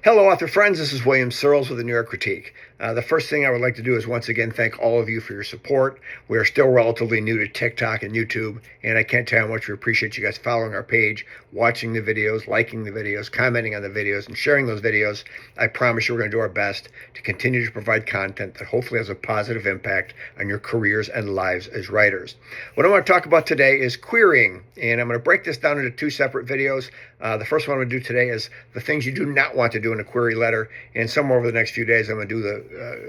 Hello, author friends. This is William Searles with the New York Critique. The first thing I would like to do is once again thank all of you for your support. We are still relatively new to TikTok and YouTube, and I can't tell you how much we appreciate you guys following our page, watching the videos, liking the videos, commenting on the videos, and sharing those videos. I promise you we're going to do our best to continue to provide content that hopefully has a positive impact on your careers and lives as writers. What I want to talk about today is querying, and I'm going to break this down into two separate videos. The first one I'm going to do today is the things you do not want to do in a query letter, and somewhere over the next few days I'm going to do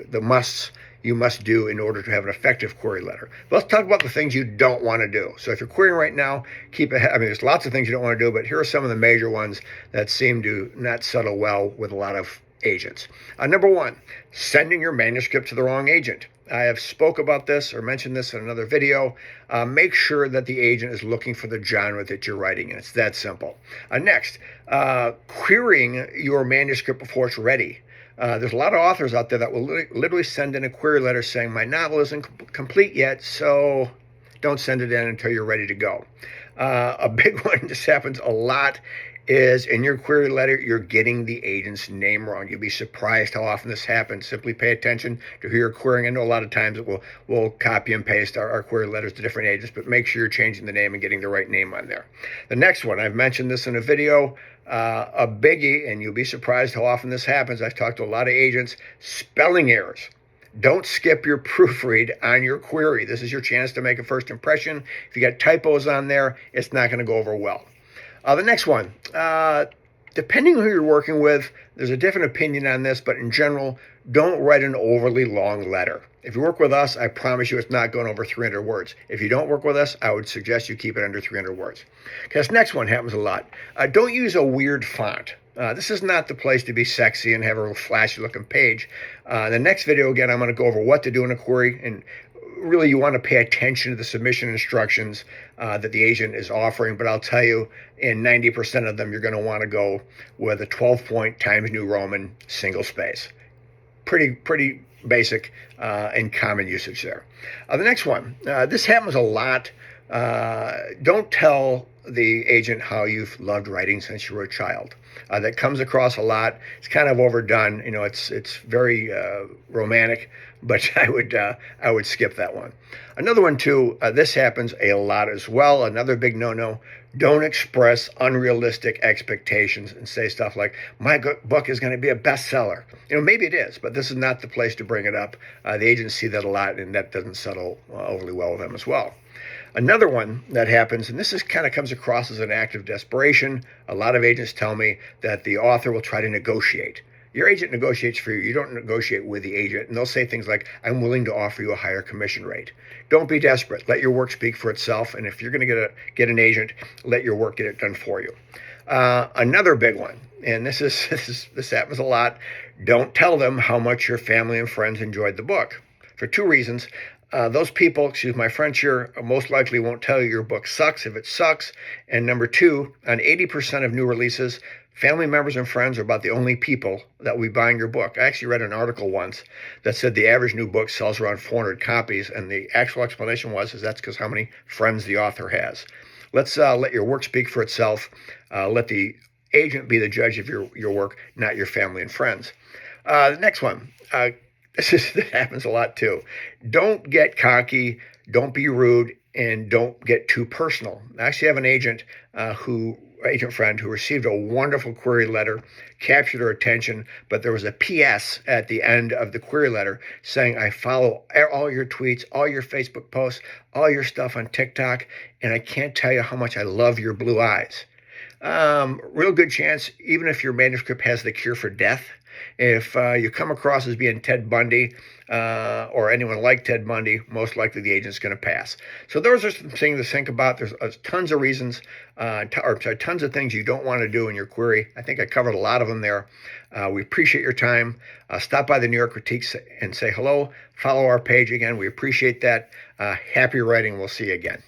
the musts you must do in order to have an effective query letter. But let's talk about the things you don't want to do. So if you're querying right now, there's lots of things you don't want to do, but here are some of the major ones that seem to not settle well with a lot of agents. Number one, sending your manuscript to the wrong agent. I have spoke about this or mentioned this in another video. Make sure that the agent is looking for the genre that you're writing in. It's that simple. Next, querying your manuscript before it's ready. There's a lot of authors out there that will literally send in a query letter saying, my novel isn't complete yet, so don't send it in until you're ready to go. A big one, this happens a lot, is in your query letter, you're getting the agent's name wrong. You'll be surprised how often this happens. Simply pay attention to who you're querying. I know a lot of times we'll copy and paste our query letters to different agents, but make sure you're changing the name and getting the right name on there. The next one, I've mentioned this in a video, a biggie, and you'll be surprised how often this happens. I've talked to a lot of agents, spelling errors. Don't skip your proofread on your query. This is your chance to make a first impression. If you got typos on there, it's not going to go over well. The next one, depending on who you're working with, there's a different opinion on this, but in general, don't write an overly long letter. If you work with us, I promise you it's not going over 300 words. If you don't work with us, I would suggest you keep it under 300 words. This next one happens a lot. Don't use a weird font. This is not the place to be sexy and have a real flashy looking page. The next video, again, I'm going to go over what to do in a query, and really you want to pay attention to the submission instructions that the agent is offering, but I'll tell you, in 90% of them, you're going to want to go with a 12-point Times New Roman single space. Pretty basic and common usage there. The next one, this happens a lot. Don't tell the agent how you've loved writing since you were a child. That comes across a lot. It's kind of overdone. You know, it's very romantic, but I would skip that one. Another one too. This happens a lot as well. Another big no-no. Don't express unrealistic expectations and say stuff like, my book is going to be a bestseller. You know, maybe it is, but this is not the place to bring it up. The agents see that a lot, and that doesn't settle overly well with them as well. Another one that happens, and this is kind of comes across as an act of desperation. A lot of agents tell me that the author will try to negotiate. Your agent negotiates for you. You don't negotiate with the agent. And they'll say things like, I'm willing to offer you a higher commission rate. Don't be desperate. Let your work speak for itself. And if you're going to get an agent, let your work get it done for you. Another big one, and this happens a lot. Don't tell them how much your family and friends enjoyed the book. For two reasons. Those people, excuse my French here, most likely won't tell you your book sucks if it sucks. And number two, on 80% of new releases, family members and friends are about the only people that will be buying your book. I actually read an article once that said the average new book sells around 400 copies, and the actual explanation was that's because how many friends the author has. Let's let your work speak for itself. Let the agent be the judge of your work, not your family and friends. The next one. This happens a lot too. Don't get cocky, don't be rude, and don't get too personal. I actually have an agent friend who received a wonderful query letter, captured her attention, but there was a PS at the end of the query letter saying, I follow all your tweets, all your Facebook posts, all your stuff on TikTok, and I can't tell you how much I love your blue eyes. Real good chance, even if your manuscript has the cure for death, if you come across as being Ted Bundy or anyone like Ted Bundy, most likely the agent's going to pass. So those are some things to think about. There's tons of reasons, tons of things you don't want to do in your query. I think I covered a lot of them there. We appreciate your time. Stop by the New York Critique and say hello. Follow our page again. We appreciate that. Happy writing. We'll see you again.